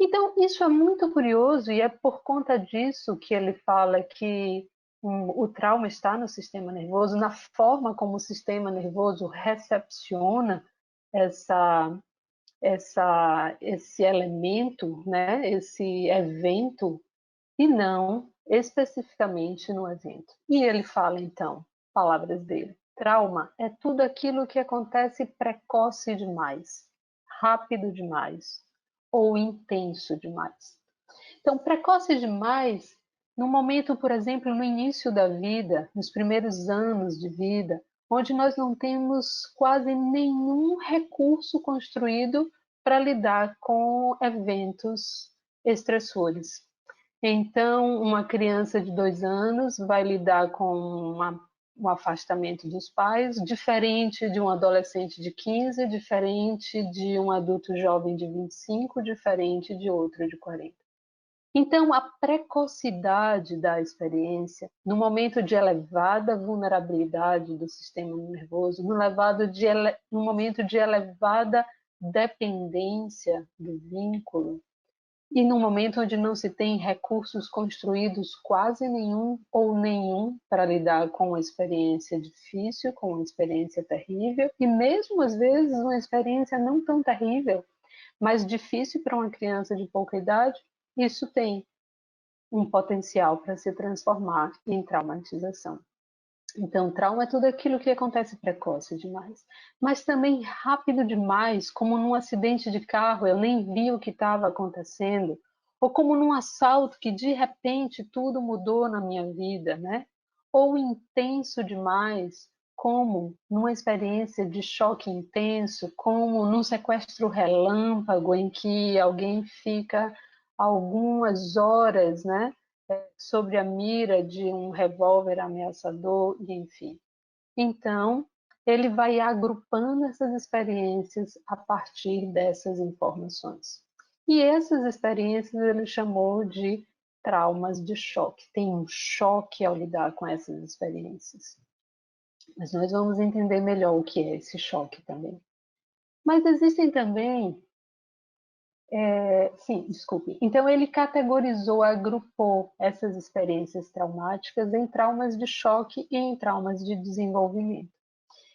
Então, isso é muito curioso e é por conta disso que ele fala que o trauma está no sistema nervoso, na forma como o sistema nervoso recepciona essa, esse elemento, né, esse evento, e não especificamente no evento. E ele fala, então, palavras dele, trauma é tudo aquilo que acontece precoce demais, rápido demais ou intenso demais. Então, precoce demais, no momento, por exemplo, no início da vida, nos primeiros anos de vida, onde nós não temos quase nenhum recurso construído para lidar com eventos estressores. Então, uma criança de 2 anos vai lidar com um afastamento dos pais, diferente de um adolescente de 15, diferente de um adulto jovem de 25, diferente de outro de 40. Então, a precocidade da experiência, no momento de elevada vulnerabilidade do sistema nervoso, no momento de elevada dependência do vínculo, e no momento onde não se tem recursos construídos quase nenhum ou nenhum para lidar com uma experiência difícil, com uma experiência terrível, e mesmo às vezes uma experiência não tão terrível, mas difícil para uma criança de pouca idade, isso tem um potencial para se transformar em traumatização. Então, trauma é tudo aquilo que acontece precoce demais, mas também rápido demais, como num acidente de carro, eu nem vi o que estava acontecendo, ou como num assalto que de repente tudo mudou na minha vida, né? Ou intenso demais, como numa experiência de choque intenso, como num sequestro relâmpago em que alguém fica algumas horas, né? Sobre a mira de um revólver ameaçador, enfim. Então, ele vai agrupando essas experiências a partir dessas informações. E essas experiências ele chamou de traumas de choque. Tem um choque ao lidar com essas experiências. Mas nós vamos entender melhor o que é esse choque também. Mas existem também sim, desculpe. Então ele categorizou, agrupou essas experiências traumáticas em traumas de choque e em traumas de desenvolvimento.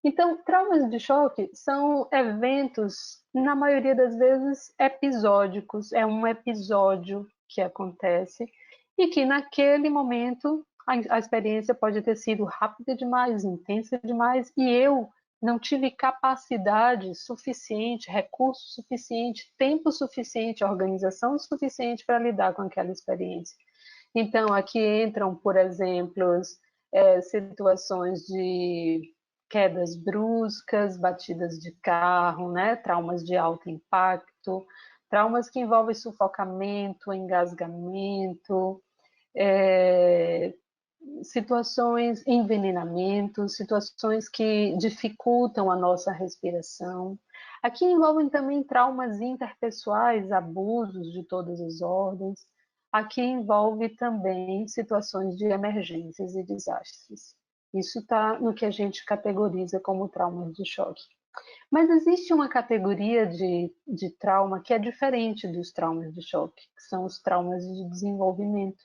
Então, traumas de choque são eventos, na maioria das vezes, episódicos. É um episódio que acontece e que naquele momento a experiência pode ter sido rápida demais, intensa demais, e eu não tive capacidade suficiente, recurso suficiente, tempo suficiente, organização suficiente para lidar com aquela experiência. Então, aqui entram, por exemplo, situações de quedas bruscas, batidas de carro, né? Traumas de alto impacto, traumas que envolvem sufocamento, engasgamento, situações, envenenamento, situações que dificultam a nossa respiração. Aqui envolvem também traumas interpessoais, abusos de todas as ordens. Aqui envolve também situações de emergências e desastres. Isso está no que a gente categoriza como traumas de choque. Mas existe uma categoria de trauma que é diferente dos traumas de choque, que são os traumas de desenvolvimento.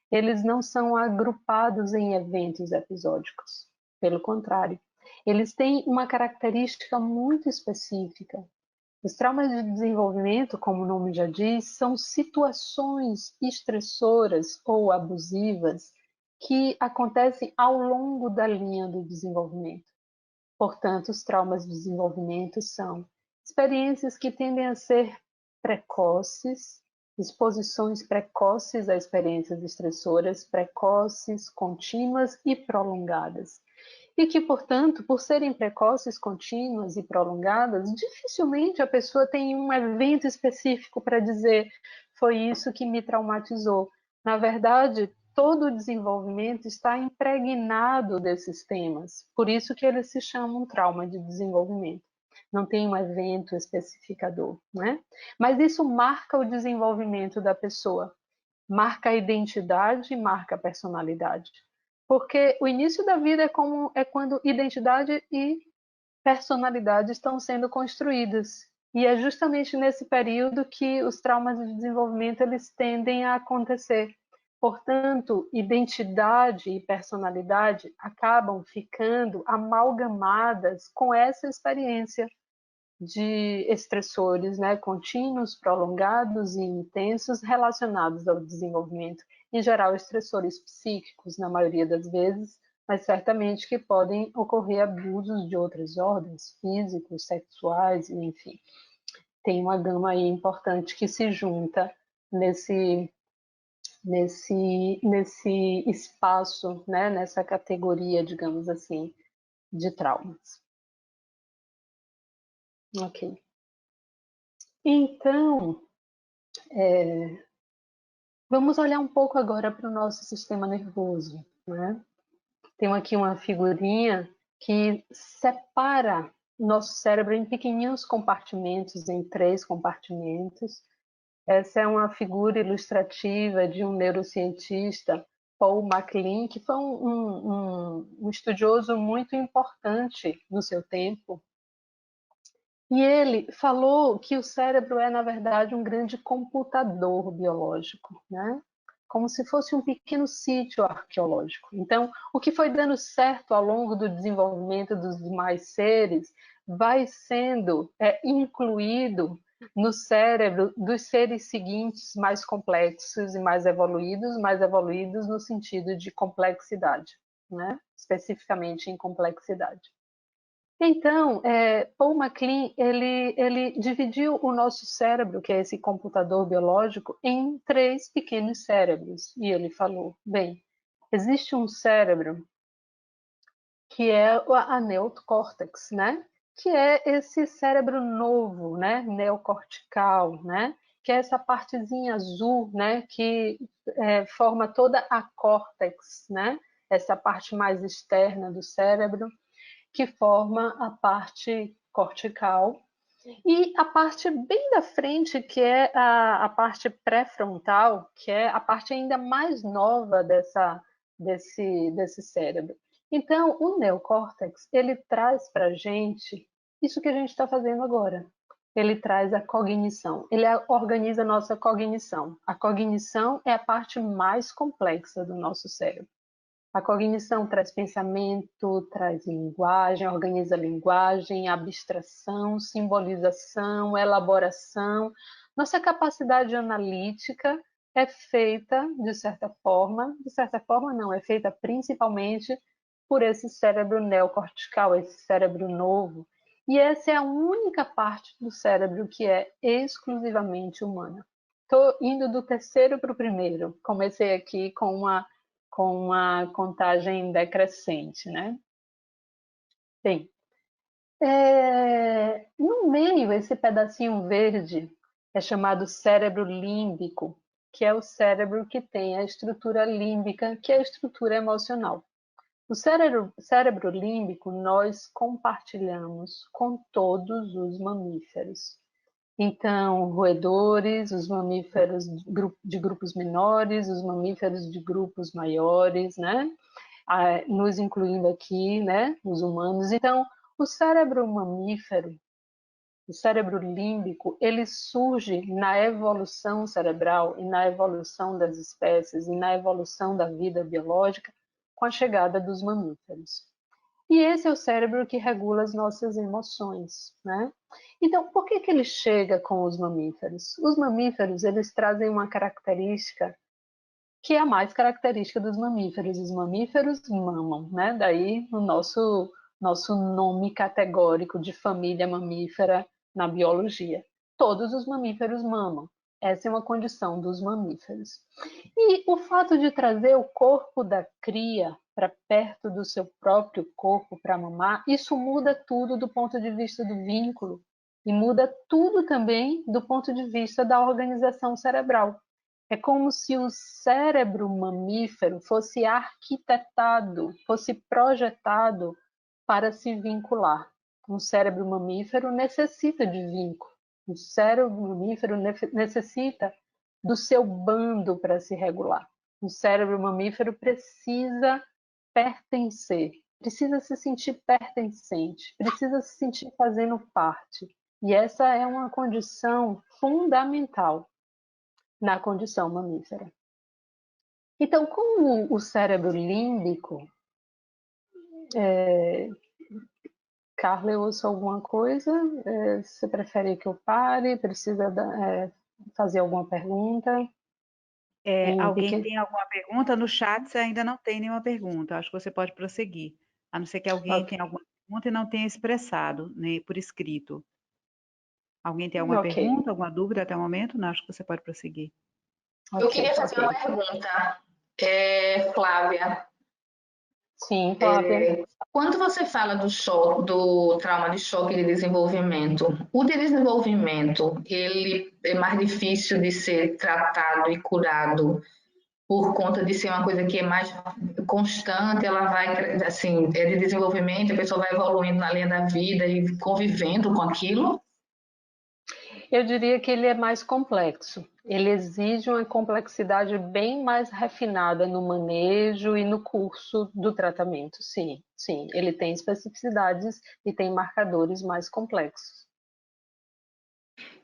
Eles não são agrupados em eventos episódicos. Pelo contrário, eles têm uma característica muito específica. Os traumas de desenvolvimento, como o nome já diz, são situações estressoras ou abusivas que acontecem ao longo da linha do desenvolvimento. Portanto, os traumas de desenvolvimento são experiências que tendem a ser precoces, exposições precoces a experiências estressoras, precoces, contínuas e prolongadas. E que, portanto, por serem precoces, contínuas e prolongadas, dificilmente a pessoa tem um evento específico para dizer foi isso que me traumatizou. Na verdade, todo o desenvolvimento está impregnado desses temas, por isso que eles se chamam trauma de desenvolvimento. Não tem um evento especificador, né? Mas isso marca o desenvolvimento da pessoa, marca a identidade e marca a personalidade. Porque o início da vida é quando identidade e personalidade estão sendo construídas. E é justamente nesse período que os traumas de desenvolvimento eles tendem a acontecer. Portanto, identidade e personalidade acabam ficando amalgamadas com essa experiência de estressores, né, contínuos, prolongados e intensos relacionados ao desenvolvimento. Em geral, estressores psíquicos, na maioria das vezes, mas certamente que podem ocorrer abusos de outras ordens, físicos, sexuais, enfim. Tem uma gama aí importante que se junta nesse espaço, né, nessa categoria, digamos assim, de traumas. Ok. Então, vamos olhar um pouco agora para o nosso sistema nervoso, né? Tem aqui uma figurinha que separa nosso cérebro em pequeninos compartimentos, em 3 compartimentos. Essa é uma figura ilustrativa de um neurocientista, Paul MacLean, que foi um estudioso muito importante no seu tempo. E ele falou que o cérebro é, na verdade, um grande computador biológico, né? Como se fosse um pequeno sítio arqueológico. Então, o que foi dando certo ao longo do desenvolvimento dos demais seres vai sendo incluído no cérebro dos seres seguintes mais complexos e mais evoluídos no sentido de complexidade, né? Especificamente em complexidade. Então, Paul MacLean, ele dividiu o nosso cérebro, que é esse computador biológico, em 3 pequenos cérebros. E ele falou, bem, existe um cérebro que é a neocórtex, né? Que é esse cérebro novo, né? Neocortical, né? Que é essa partezinha azul, né? Que forma toda a córtex, né? Essa parte mais externa do cérebro, que forma a parte cortical, e a parte bem da frente, que é a parte pré-frontal, que é a parte ainda mais nova desse cérebro. Então, o neocórtex, ele traz para a gente isso que a gente está fazendo agora. Ele traz a cognição, ele organiza a nossa cognição. A cognição é a parte mais complexa do nosso cérebro. A cognição traz pensamento, traz linguagem, organiza a linguagem, abstração, simbolização, elaboração. Nossa capacidade analítica é feita, de certa forma não, é feita principalmente por esse cérebro neocortical, esse cérebro novo. E essa é a única parte do cérebro que é exclusivamente humana. Estou indo do terceiro para o primeiro. Comecei aqui com uma contagem decrescente, né? Bem, no meio, esse pedacinho verde é chamado cérebro límbico, que é o cérebro que tem a estrutura límbica, que é a estrutura emocional. O cérebro límbico nós compartilhamos com todos os mamíferos. Então, roedores, os mamíferos de grupos menores, os mamíferos de grupos maiores, né? Nos incluindo aqui, né? Os humanos. Então, o cérebro mamífero, o cérebro límbico, ele surge na evolução cerebral e na evolução das espécies e na evolução da vida biológica com a chegada dos mamíferos. E esse é o cérebro que regula as nossas emoções, né? Então, por que ele chega com os mamíferos? Os mamíferos, eles trazem uma característica que é a mais característica dos mamíferos. Os mamíferos mamam, né? Daí o nosso nome categórico de família mamífera na biologia. Todos os mamíferos mamam. Essa é uma condição dos mamíferos. E o fato de trazer o corpo da cria para perto do seu próprio corpo para mamar, isso muda tudo do ponto de vista do vínculo e muda tudo também do ponto de vista da organização cerebral. É como se o cérebro mamífero fosse arquitetado, fosse projetado para se vincular. Um cérebro mamífero necessita de vínculo. O cérebro mamífero necessita do seu bando para se regular. O cérebro mamífero precisa pertencer, precisa se sentir pertencente, precisa se sentir fazendo parte. E essa é uma condição fundamental na condição mamífera. Então, como o cérebro límbico, Carla, eu ouço alguma coisa? Você prefere que eu pare? Precisa fazer alguma pergunta? Alguém tem alguma pergunta? No chat você ainda não tem nenhuma pergunta. Acho que você pode prosseguir. A não ser que alguém Ok. tenha alguma pergunta e não tenha expressado, nem por escrito. Alguém tem alguma Ok, pergunta, alguma dúvida até o momento? Não, acho que você pode prosseguir. Eu ok, queria fazer uma ok. pergunta, Flávia. Sim, Flávia. Quando você fala do choque, do trauma de choque de desenvolvimento, o de desenvolvimento, ele é mais difícil de ser tratado e curado por conta de ser uma coisa que é mais constante, ela vai, assim, é de desenvolvimento, a pessoa vai evoluindo na linha da vida e convivendo com aquilo? Eu diria que ele é mais complexo. Ele exige uma complexidade bem mais refinada no manejo e no curso do tratamento. Sim, sim. Ele tem especificidades e tem marcadores mais complexos.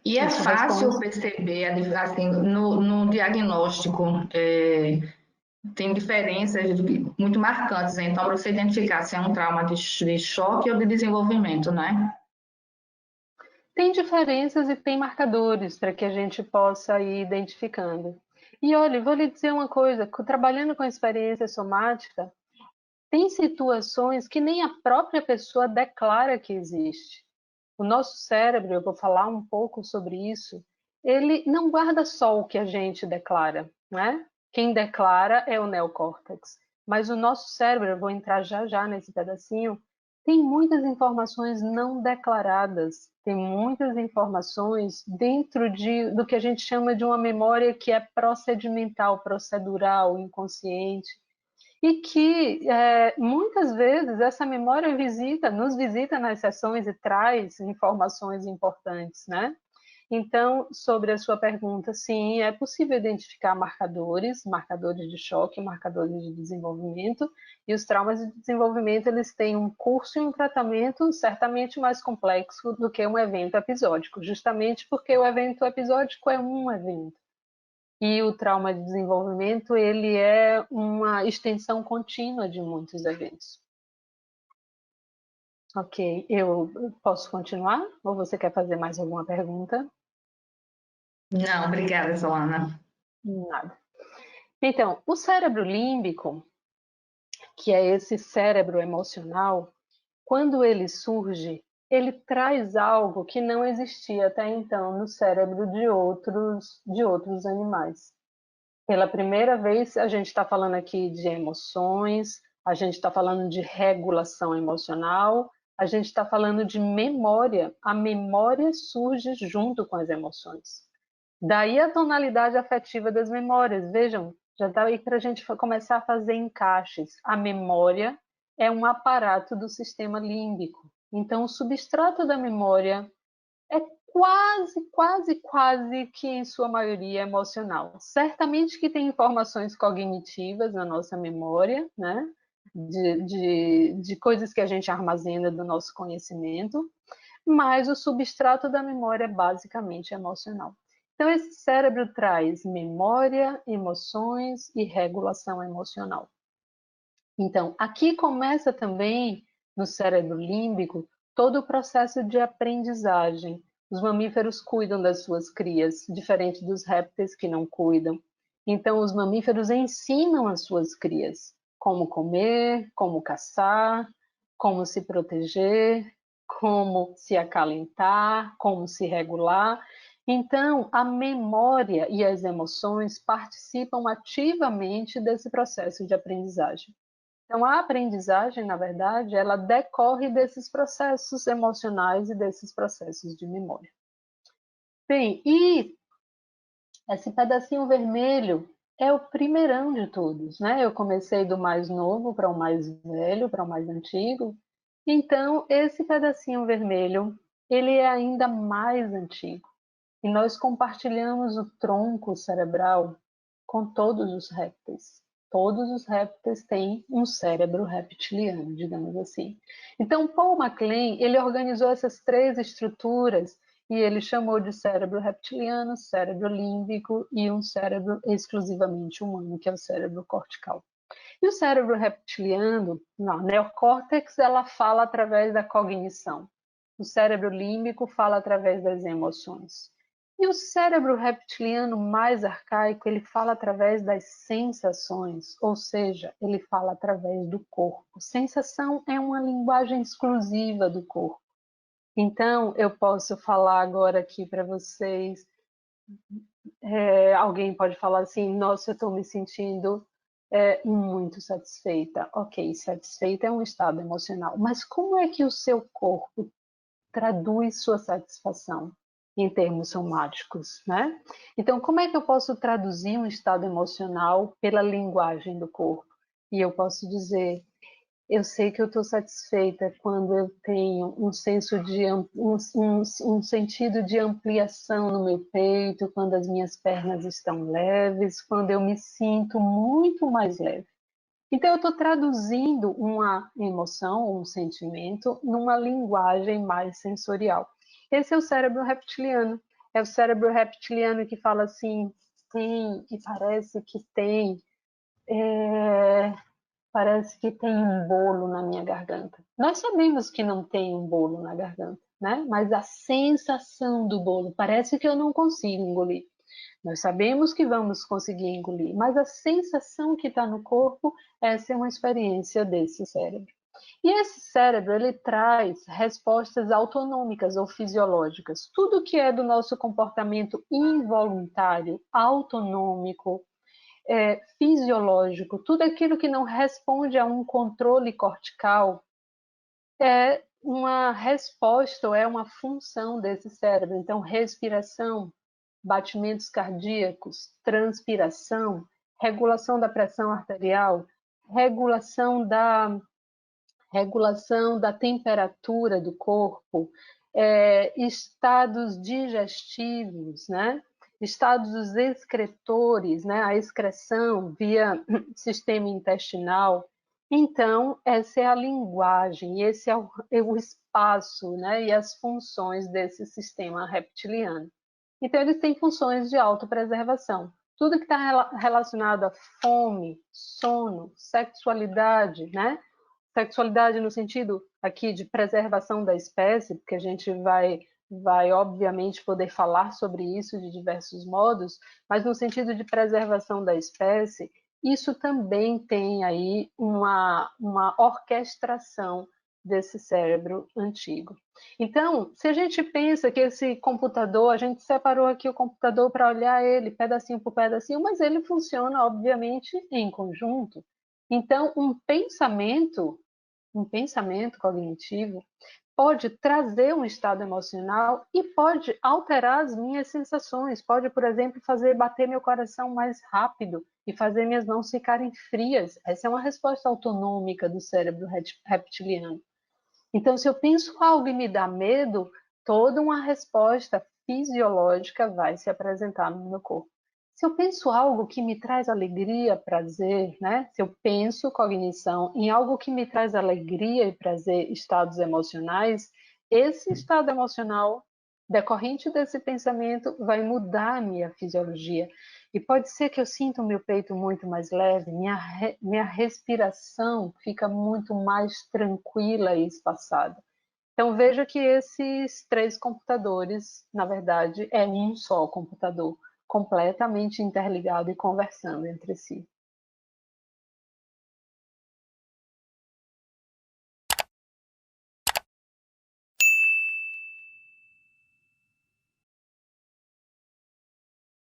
E é Isso fácil responde. perceber, assim, no diagnóstico, tem diferenças muito marcantes, então, para você identificar se é um trauma de choque ou de desenvolvimento, né? Tem diferenças e tem marcadores para que a gente possa ir identificando. E olha, vou lhe dizer uma coisa: trabalhando com experiência somática, tem situações que nem a própria pessoa declara que existe. O nosso cérebro, eu vou falar um pouco sobre isso, ele não guarda só o que a gente declara, né? Quem declara é o neocórtex. Mas o nosso cérebro, eu vou entrar já já nesse pedacinho, tem muitas informações não declaradas, tem muitas informações dentro do que a gente chama de uma memória que é procedimental, procedural, inconsciente, e que muitas vezes essa memória nos visita nas sessões e traz informações importantes, né? Então, sobre a sua pergunta, sim, é possível identificar marcadores de choque, marcadores de desenvolvimento, e os traumas de desenvolvimento, eles têm um curso e um tratamento certamente mais complexo do que um evento episódico, justamente porque o evento episódico é um evento. E o trauma de desenvolvimento, ele é uma extensão contínua de muitos eventos. Ok, eu posso continuar? Ou você quer fazer mais alguma pergunta? Não, obrigada, Solana. Nada. Então, o cérebro límbico, que é esse cérebro emocional, quando ele surge, ele traz algo que não existia até então no cérebro de outros animais. Pela primeira vez, a gente está falando aqui de emoções, a gente está falando de regulação emocional, a gente está falando de memória. A memória surge junto com as emoções. Daí a tonalidade afetiva das memórias. Vejam, já dá aí para a gente começar a fazer encaixes. A memória é um aparato do sistema límbico. Então, o substrato da memória é quase que em sua maioria emocional. Certamente que tem informações cognitivas na nossa memória, né? De coisas que a gente armazena do nosso conhecimento, mas o substrato da memória é basicamente emocional. Então, esse cérebro traz memória, emoções e regulação emocional. Então, aqui começa também, no cérebro límbico, todo o processo de aprendizagem. Os mamíferos cuidam das suas crias, diferente dos répteis que não cuidam. Então, os mamíferos ensinam as suas crias como comer, como caçar, como se proteger, como se acalentar, como se regular. Então, a memória e as emoções participam ativamente desse processo de aprendizagem. Então, a aprendizagem, na verdade, ela decorre desses processos emocionais e desses processos de memória. Bem, e esse pedacinho vermelho é o primeirão de todos, né? Eu comecei do mais novo para o mais velho, para o mais antigo. Então, esse pedacinho vermelho, ele é ainda mais antigo. E nós compartilhamos o tronco cerebral com todos os répteis. Todos os répteis têm um cérebro reptiliano, digamos assim. Então, Paul MacLean, ele organizou essas três estruturas e ele chamou de cérebro reptiliano, cérebro límbico e um cérebro exclusivamente humano, que é o cérebro cortical. E o cérebro reptiliano, na neocórtex, ela fala através da cognição. O cérebro límbico fala através das emoções. E o cérebro reptiliano mais arcaico, ele fala através das sensações, ou seja, ele fala através do corpo. Sensação é uma linguagem exclusiva do corpo. Então, eu posso falar agora aqui para vocês, alguém pode falar assim, nossa, eu estou me sentindo muito satisfeita. Ok, satisfeita é um estado emocional, mas como é que o seu corpo traduz sua satisfação em termos somáticos, né? Então, como é que eu posso traduzir um estado emocional pela linguagem do corpo? E eu posso dizer, eu sei que eu estou satisfeita quando eu tenho um sentido de ampliação no meu peito, quando as minhas pernas estão leves, quando eu me sinto muito mais leve. Então, eu estou traduzindo uma emoção, um sentimento, numa linguagem mais sensorial. Esse é o cérebro reptiliano. É o cérebro reptiliano que fala assim, tem, e parece que tem um bolo na minha garganta. Nós sabemos que não tem um bolo na garganta, né? Mas a sensação do bolo, parece que eu não consigo engolir. Nós sabemos que vamos conseguir engolir, mas a sensação que está no corpo, essa é uma experiência desse cérebro. E esse cérebro, ele traz respostas autonômicas ou fisiológicas. Tudo que é do nosso comportamento involuntário, autonômico, fisiológico, tudo aquilo que não responde a um controle cortical, é uma resposta ou é uma função desse cérebro. Então, respiração, batimentos cardíacos, transpiração, regulação da pressão arterial, regulação da temperatura do corpo, estados digestivos, né? Estados excretores, né? A excreção via sistema intestinal. Então, essa é a linguagem, esse é o espaço, né? E as funções desse sistema reptiliano. Então, eles têm funções de autopreservação. Tudo que está relacionado a fome, sono, sexualidade, né? Sexualidade no sentido aqui de preservação da espécie, porque a gente vai obviamente poder falar sobre isso de diversos modos, mas no sentido de preservação da espécie, isso também tem aí uma orquestração desse cérebro antigo. Então, se a gente pensa que esse computador, a gente separou aqui o computador para olhar ele pedacinho por pedacinho, mas ele funciona, obviamente, em conjunto. Então, um pensamento cognitivo pode trazer um estado emocional e pode alterar as minhas sensações. Pode, por exemplo, fazer bater meu coração mais rápido e fazer minhas mãos ficarem frias. Essa é uma resposta autonômica do cérebro reptiliano. Então, se eu penso algo e me dá medo, toda uma resposta fisiológica vai se apresentar no meu corpo. Se eu penso algo que me traz alegria, prazer, né? Se eu penso cognição em algo que me traz alegria e prazer, estados emocionais, esse estado emocional decorrente desse pensamento vai mudar a minha fisiologia. E pode ser que eu sinta o meu peito muito mais leve, minha respiração fica muito mais tranquila e espaçada. Então veja que esses 3 computadores, na verdade, é um só computador, completamente interligado e conversando entre si.